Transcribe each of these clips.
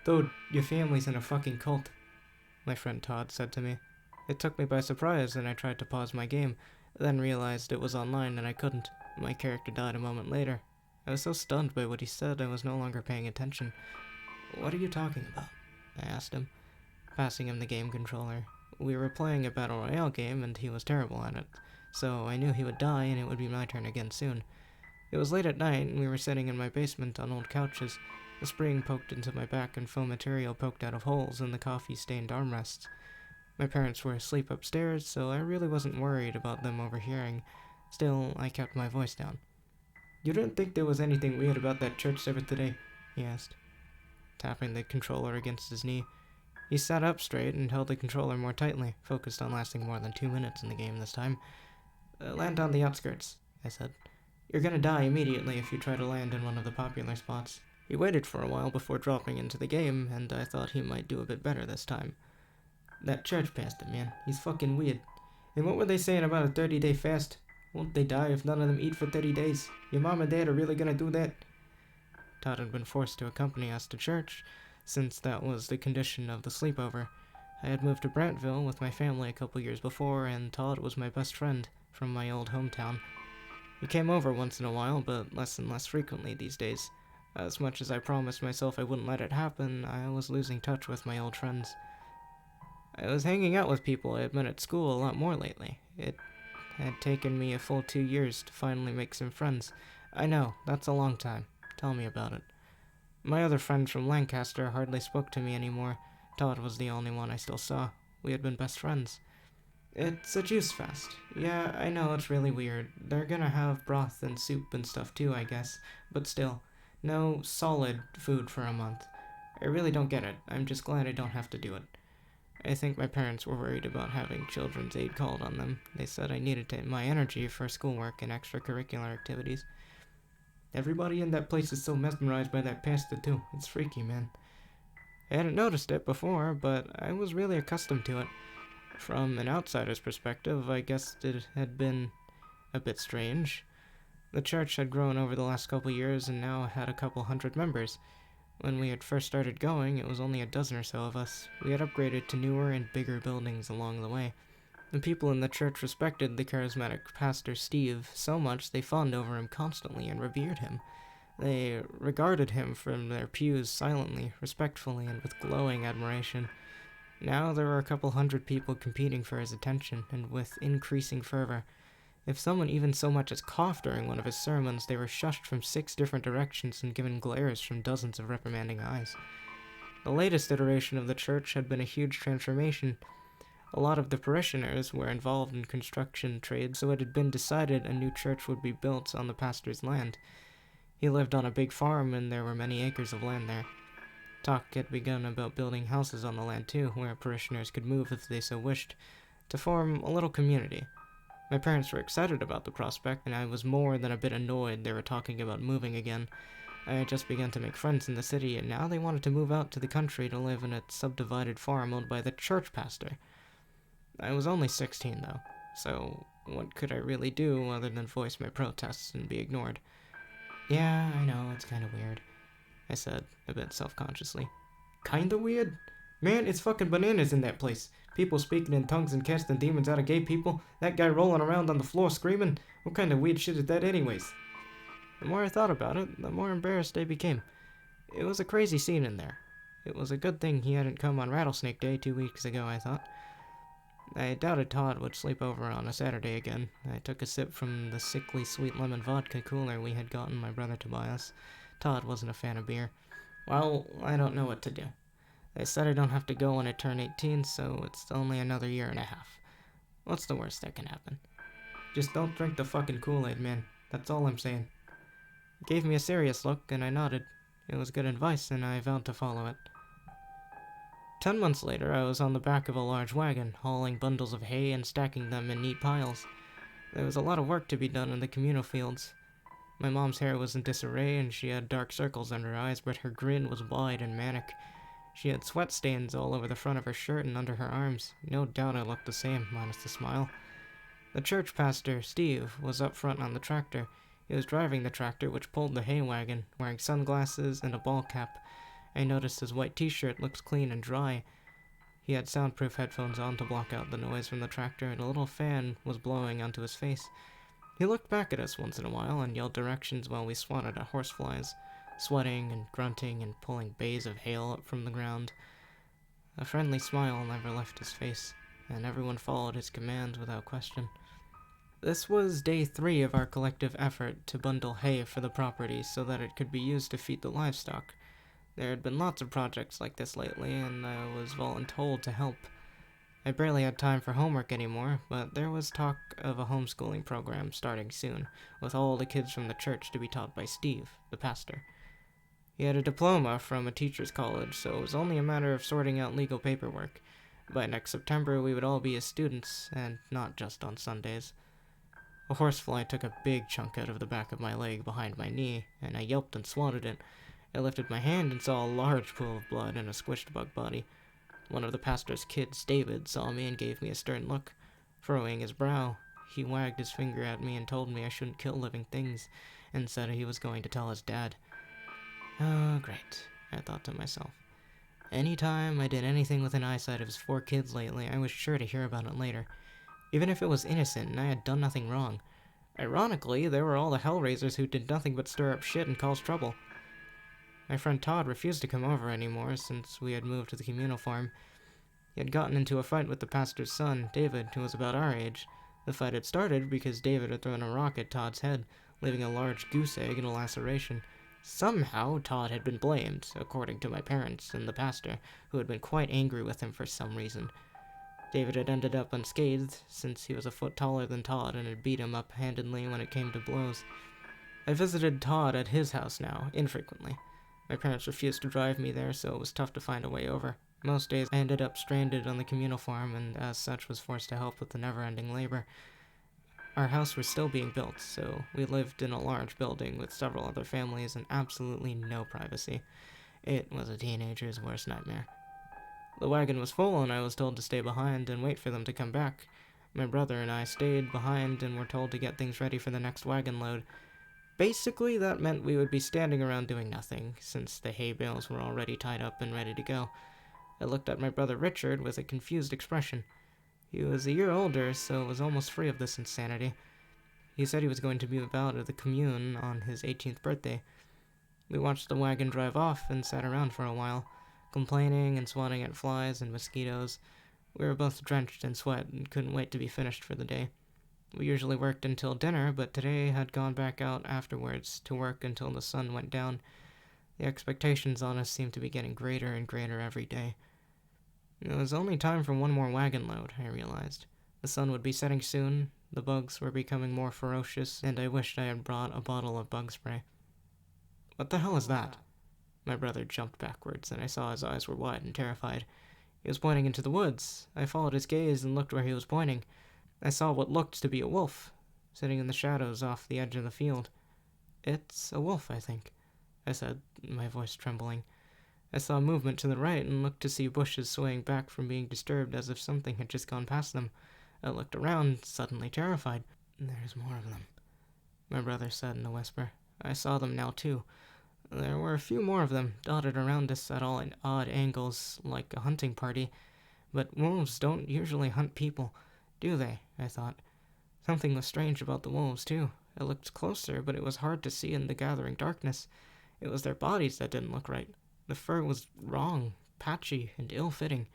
Dude, your family's in a fucking cult, my friend Todd said to me. It took me by surprise, and I tried to pause my game, then realized it was online and I couldn't. My character died a moment later. I was so stunned by what he said I was no longer paying attention. What are you talking about? I asked him, passing him the game controller. We were playing a battle royale game and he was terrible at it, so I knew he would die and it would be my turn again soon. It was late at night and we were sitting in my basement on old couches. A spring poked into my back and foam material poked out of holes in the coffee-stained armrests. My parents were asleep upstairs, so I really wasn't worried about them overhearing. Still, I kept my voice down. You didn't think there was anything weird about that church service today? He asked, tapping the controller against his knee. He sat up straight and held the controller more tightly, focused on lasting more than 2 minutes in the game this time. Land on the outskirts, I said. You're gonna die immediately if you try to land in one of the popular spots. He waited for a while before dropping into the game, and I thought he might do a bit better this time. That church pastor, man, he's fucking weird. And what were they saying about a 30-day fast? Won't they die if none of them eat for 30 days? Your mom and dad are really gonna do that? Todd had been forced to accompany us to church, since that was the condition of the sleepover. I had moved to Brantville with my family a couple years before, and Todd was my best friend from my old hometown. He came over once in a while, but less and less frequently these days. As much as I promised myself I wouldn't let it happen, I was losing touch with my old friends. I was hanging out with people I had met at school a lot more lately. It had taken me a full 2 years to finally make some friends. I know, that's a long time. Tell me about it. My other friends from Lancaster hardly spoke to me anymore. Todd was the only one I still saw. We had been best friends. It's a juice fest. Yeah, I know, it's really weird. They're gonna have broth and soup and stuff too, I guess. But still, no solid food for a month. I really don't get it. I'm just glad I don't have to do it. I think my parents were worried about having children's aid called on them. They said I needed my energy for schoolwork and extracurricular activities. Everybody in that place is so mesmerized by that pasta too. It's freaky, man. I hadn't noticed it before, but I was really accustomed to it. From an outsider's perspective, I guess it had been a bit strange. The church had grown over the last couple years and now had a couple hundred members. When we had first started going, it was only a dozen or so of us. We had upgraded to newer and bigger buildings along the way. The people in the church respected the charismatic pastor Steve so much they fawned over him constantly and revered him. They regarded him from their pews silently, respectfully, and with glowing admiration. Now there were a couple hundred people competing for his attention, and with increasing fervor. If someone even so much as coughed during one of his sermons, they were shushed from 6 different directions and given glares from dozens of reprimanding eyes. The latest iteration of the church had been a huge transformation. A lot of the parishioners were involved in construction trades, so it had been decided a new church would be built on the pastor's land. He lived on a big farm, and there were many acres of land there. Talk had begun about building houses on the land too, where parishioners could move if they so wished, to form a little community. My parents were excited about the prospect, and I was more than a bit annoyed they were talking about moving again. I had just begun to make friends in the city, and now they wanted to move out to the country to live in a subdivided farm owned by the church pastor. I was only 16, though, so what could I really do other than voice my protests and be ignored? Yeah, I know, it's kinda weird, I said, a bit self-consciously. Kinda weird? Man, it's fucking bananas in that place. People speaking in tongues and casting demons out of gay people. That guy rolling around on the floor screaming. What kind of weird shit is that anyways? The more I thought about it, the more embarrassed I became. It was a crazy scene in there. It was a good thing he hadn't come on Rattlesnake Day 2 weeks ago, I thought. I doubted Todd would sleep over on a Saturday again. I took a sip from the sickly sweet lemon vodka cooler we had gotten my brother to buy us. Todd wasn't a fan of beer. Well, I don't know what to do. They said I don't have to go when I turn 18, so it's only another year and a half. What's the worst that can happen? Just don't drink the fucking Kool-Aid, man. That's all I'm saying. He gave me a serious look, and I nodded. It was good advice, and I vowed to follow it. 10 months later, I was on the back of a large wagon, hauling bundles of hay and stacking them in neat piles. There was a lot of work to be done in the communal fields. My mom's hair was in disarray, and she had dark circles under her eyes, but her grin was wide and manic. She had sweat stains all over the front of her shirt and under her arms. No doubt I looked the same, minus the smile. The church pastor, Steve, was up front on the tractor. He was driving the tractor, which pulled the hay wagon, wearing sunglasses and a ball cap. I noticed his white t-shirt looked clean and dry. He had soundproof headphones on to block out the noise from the tractor, and a little fan was blowing onto his face. He looked back at us once in a while and yelled directions while we swatted at horseflies, sweating and grunting and pulling bays of hail up from the ground. A friendly smile never left his face, and everyone followed his commands without question. This was day 3 of our collective effort to bundle hay for the property so that it could be used to feed the livestock. There had been lots of projects like this lately, and I was voluntold to help. I barely had time for homework anymore, but there was talk of a homeschooling program starting soon, with all the kids from the church to be taught by Steve, the pastor. He had a diploma from a teacher's college, so it was only a matter of sorting out legal paperwork. By next September, we would all be his students, and not just on Sundays. A horsefly took a big chunk out of the back of my leg behind my knee, and I yelped and swatted it. I lifted my hand and saw a large pool of blood and a squished bug body. One of the pastor's kids, David, saw me and gave me a stern look. Furrowing his brow, he wagged his finger at me and told me I shouldn't kill living things, and said he was going to tell his dad. Oh, great, I thought to myself. Any time I did anything within eyesight of his 4 kids lately, I was sure to hear about it later, even if it was innocent and I had done nothing wrong. Ironically, they were all the hellraisers who did nothing but stir up shit and cause trouble. My friend Todd refused to come over anymore since we had moved to the communal farm. He had gotten into a fight with the pastor's son, David, who was about our age. The fight had started because David had thrown a rock at Todd's head, leaving a large goose egg and a laceration. Somehow, Todd had been blamed, according to my parents and the pastor, who had been quite angry with him for some reason. David had ended up unscathed, since he was a foot taller than Todd and had beat him up handedly when it came to blows. I visited Todd at his house now, infrequently. My parents refused to drive me there, so it was tough to find a way over. Most days I ended up stranded on the communal farm, and as such was forced to help with the never-ending labor. Our house was still being built, so we lived in a large building with several other families and absolutely no privacy. It was a teenager's worst nightmare. The wagon was full, and I was told to stay behind and wait for them to come back. My brother and I stayed behind and were told to get things ready for the next wagon load. Basically, that meant we would be standing around doing nothing, since the hay bales were already tied up and ready to go. I looked at my brother Richard with a confused expression. He was a year older, so was almost free of this insanity. He said he was going to move out of the commune on his 18th birthday. We watched the wagon drive off and sat around for a while, complaining and swatting at flies and mosquitoes. We were both drenched in sweat and couldn't wait to be finished for the day. We usually worked until dinner, but today had gone back out afterwards to work until the sun went down. The expectations on us seemed to be getting greater and greater every day. It was only time for one more wagon load, I realized. The sun would be setting soon, the bugs were becoming more ferocious, and I wished I had brought a bottle of bug spray. What the hell is that? My brother jumped backwards, and I saw his eyes were wide and terrified. He was pointing into the woods. I followed his gaze and looked where he was pointing. I saw what looked to be a wolf, sitting in the shadows off the edge of the field. It's a wolf, I think, I said, my voice trembling. I saw movement to the right and looked to see bushes swaying back from being disturbed as if something had just gone past them. I looked around, suddenly terrified. There's more of them, my brother said in a whisper. I saw them now, too. There were a few more of them, dotted around us at all odd angles, like a hunting party. But wolves don't usually hunt people, do they? I thought. Something was strange about the wolves, too. I looked closer, but it was hard to see in the gathering darkness. It was their bodies that didn't look right. The fur was wrong, patchy, and ill-fitting.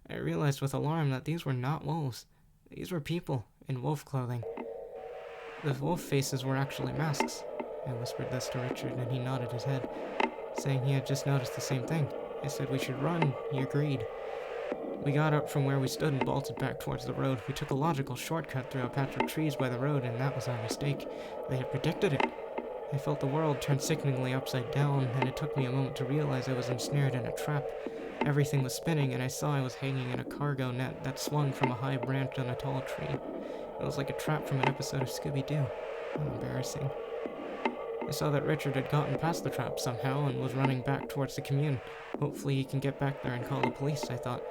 I realized with alarm that these were not wolves. These were people in wolf clothing. The wolf faces were actually masks. I whispered this to Richard, and he nodded his head, saying he had just noticed the same thing. I said we should run. He agreed. We got up from where we stood and bolted back towards the road. We took a logical shortcut through a patch of trees by the road, and that was our mistake. They had predicted it. I felt the world turn sickeningly upside down, and it took me a moment to realize I was ensnared in a trap. Everything was spinning, and I saw I was hanging in a cargo net that swung from a high branch on a tall tree. It was like a trap from an episode of Scooby-Doo. How embarrassing. I saw that Richard had gotten past the trap somehow and was running back towards the commune. Hopefully he can get back there and call the police, I thought.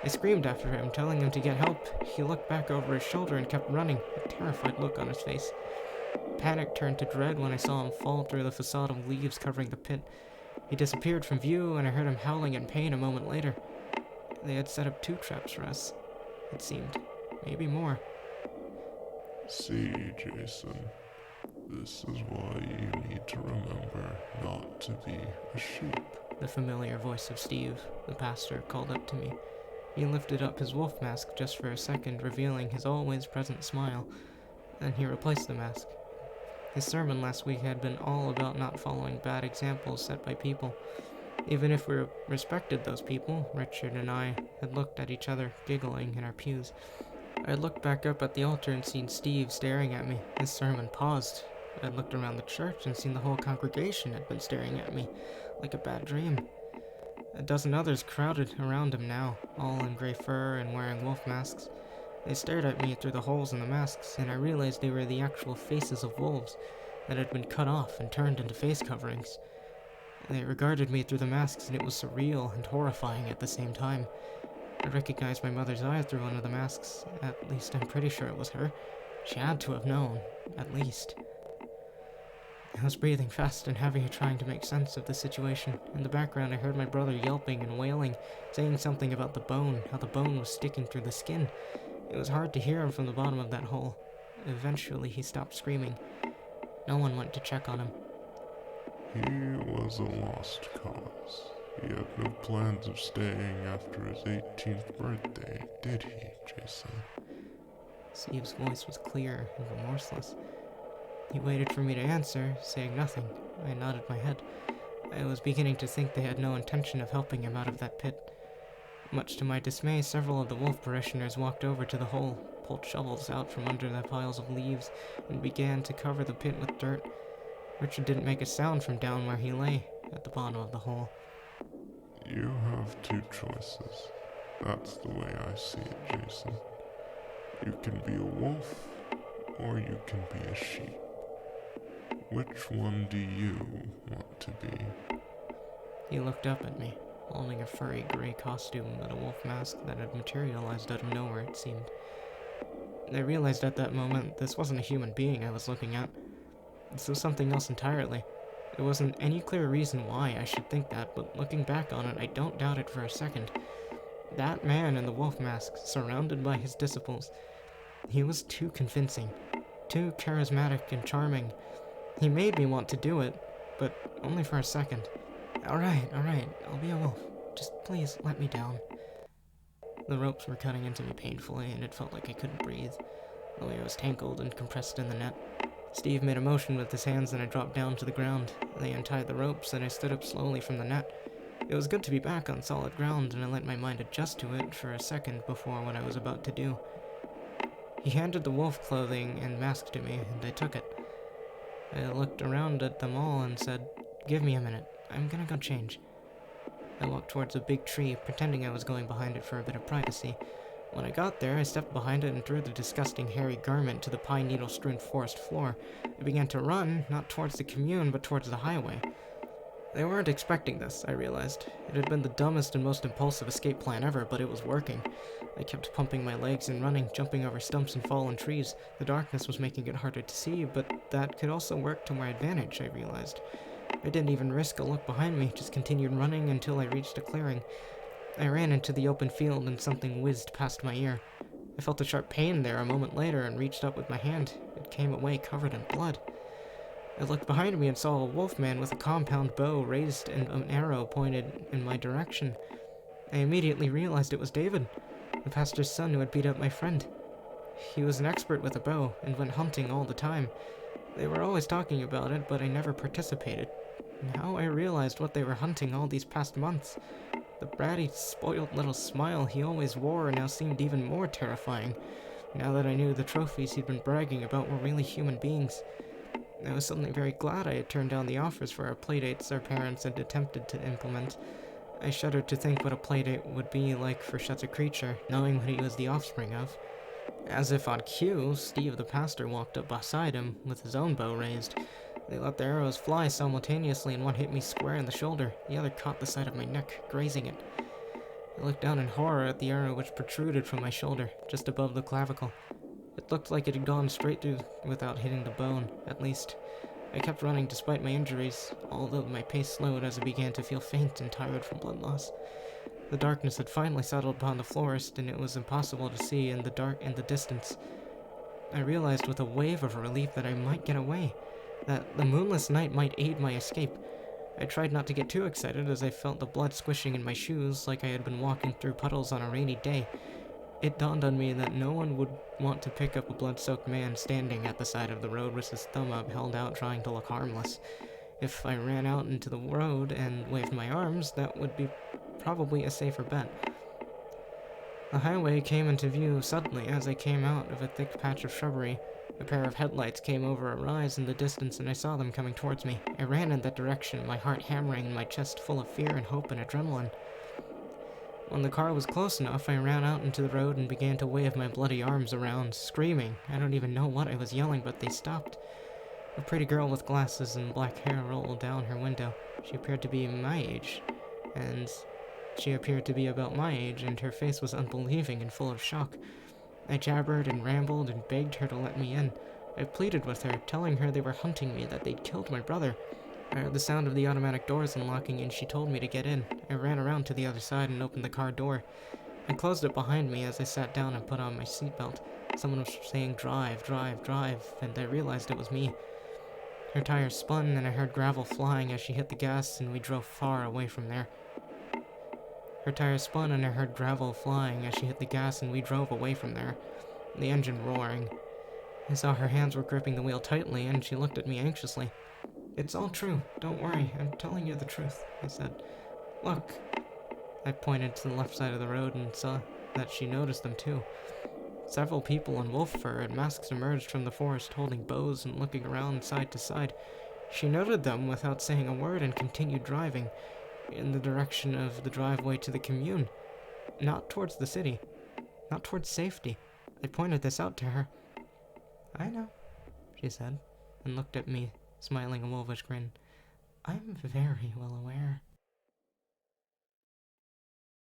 I screamed after him, telling him to get help. He looked back over his shoulder and kept running, a terrified look on his face. Panic turned to dread when I saw him fall through the facade of leaves covering the pit. He disappeared from view, and I heard him howling in pain a moment later. They had set up 2 traps for us, it seemed. Maybe more. See, Jason, this is why you need to remember not to be a sheep. The familiar voice of Steve, the pastor, called up to me. He lifted up his wolf mask just for a second, revealing his always present smile. Then he replaced the mask. His sermon last week had been all about not following bad examples set by people. Even if we respected those people, Richard and I had looked at each other, giggling in our pews. I had looked back up at the altar and seen Steve staring at me. His sermon paused. I had looked around the church and seen the whole congregation had been staring at me, like a bad dream. A dozen others crowded around him now, all in gray fur and wearing wolf masks. They stared at me through the holes in the masks, and I realized they were the actual faces of wolves that had been cut off and turned into face coverings. They regarded me through the masks, and it was surreal and horrifying at the same time. I recognized my mother's eye through one of the masks. At least I'm pretty sure it was her. She had to have known, at least. I was breathing fast and heavy, trying to make sense of the situation. In the background, I heard my brother yelping and wailing, saying something about the bone, how the bone was sticking through the skin. It was hard to hear him from the bottom of that hole. Eventually, he stopped screaming. No one went to check on him. He was a lost cause. He had no plans of staying after his 18th birthday, did he, Jason? Steve's voice was clear and remorseless. He waited for me to answer, saying nothing. I nodded my head. I was beginning to think they had no intention of helping him out of that pit. Much to my dismay, several of the wolf parishioners walked over to the hole, pulled shovels out from under the piles of leaves, and began to cover the pit with dirt. Richard didn't make a sound from down where he lay, at the bottom of the hole. You have 2 choices. That's the way I see it, Jason. You can be a wolf, or you can be a sheep. Which one do you want to be? He looked up at me, holding a furry gray costume with a wolf mask that had materialized out of nowhere, it seemed. I realized at that moment this wasn't a human being I was looking at. This was something else entirely. There wasn't any clear reason why I should think that, but looking back on it, I don't doubt it for a second. That man in the wolf mask, surrounded by his disciples, he was too convincing, too charismatic and charming. He made me want to do it, but only for a second. Alright, I'll be a wolf. Just please let me down. The ropes were cutting into me painfully, and it felt like I couldn't breathe. The way I was tangled and compressed in the net. Steve made a motion with his hands, and I dropped down to the ground. They untied the ropes, and I stood up slowly from the net. It was good to be back on solid ground, and I let my mind adjust to it for a second before what I was about to do. He handed the wolf clothing and mask to me, and I took it. I looked around at them all and said, "Give me a minute. I'm gonna go change." I walked towards a big tree, pretending I was going behind it for a bit of privacy. When I got there, I stepped behind it and threw the disgusting hairy garment to the pine needle-strewn forest floor. I began to run, not towards the commune, but towards the highway. They weren't expecting this, I realized. It had been the dumbest and most impulsive escape plan ever, but it was working. I kept pumping my legs and running, jumping over stumps and fallen trees. The darkness was making it harder to see, but that could also work to my advantage, I realized. I didn't even risk a look behind me, just continued running until I reached a clearing. I ran into the open field and something whizzed past my ear. I felt a sharp pain there a moment later and reached up with my hand. It came away covered in blood. I looked behind me and saw a wolfman with a compound bow raised and an arrow pointed in my direction. I immediately realized it was David, the pastor's son who had beat up my friend. He was an expert with a bow and went hunting all the time. They were always talking about it, but I never participated. Now I realized what they were hunting all these past months. The bratty, spoiled little smile he always wore now seemed even more terrifying, now that I knew the trophies he'd been bragging about were really human beings. I was suddenly very glad I had turned down the offers for our playdates our parents had attempted to implement. I shuddered to think what a playdate would be like for such a creature, knowing what he was the offspring of. As if on cue, Steve the pastor walked up beside him, with his own bow raised. They let their arrows fly simultaneously, and one hit me square in the shoulder. The other caught the side of my neck, grazing it. I looked down in horror at the arrow which protruded from my shoulder, just above the clavicle. It looked like it had gone straight through without hitting the bone, at least. I kept running despite my injuries, although my pace slowed as I began to feel faint and tired from blood loss. The darkness had finally settled upon the forest, and it was impossible to see in the distance. I realized with a wave of relief that I might get away, that the moonless night might aid my escape. I tried not to get too excited as I felt the blood squishing in my shoes like I had been walking through puddles on a rainy day. It dawned on me that no one would want to pick up a blood-soaked man standing at the side of the road with his thumb up held out trying to look harmless. If I ran out into the road and waved my arms, that would be probably a safer bet. The highway came into view suddenly as I came out of a thick patch of shrubbery. A pair of headlights came over a rise in the distance, and I saw them coming towards me. I ran in that direction, my heart hammering and my chest full of fear and hope and adrenaline. When the car was close enough, I ran out into the road and began to wave my bloody arms around, screaming. I don't even know what I was yelling, but they stopped. A pretty girl with glasses and black hair rolled down her window. She appeared to be my age, and her face was unbelieving and full of shock. I jabbered and rambled and begged her to let me in. I pleaded with her, telling her they were hunting me, that they'd killed my brother. I heard the sound of the automatic doors unlocking, and she told me to get in. I ran around to the other side and opened the car door. I closed it behind me as I sat down and put on my seatbelt. Someone was saying, "Drive, drive, drive," and I realized it was me. Her tires spun, and I heard gravel flying as she hit the gas, and we drove far away from there. The engine roaring. I saw her hands were gripping the wheel tightly, and she looked at me anxiously. "It's all true. Don't worry. I'm telling you the truth," I said. "Look." I pointed to the left side of the road and saw that she noticed them too. Several people in wolf fur and masks emerged from the forest holding bows and looking around side to side. She noted them without saying a word and continued driving in the direction of the driveway to the commune. Not towards the city. Not towards safety. I pointed this out to her. "I know," she said, and looked at me, smiling a wolfish grin. "I'm very well aware."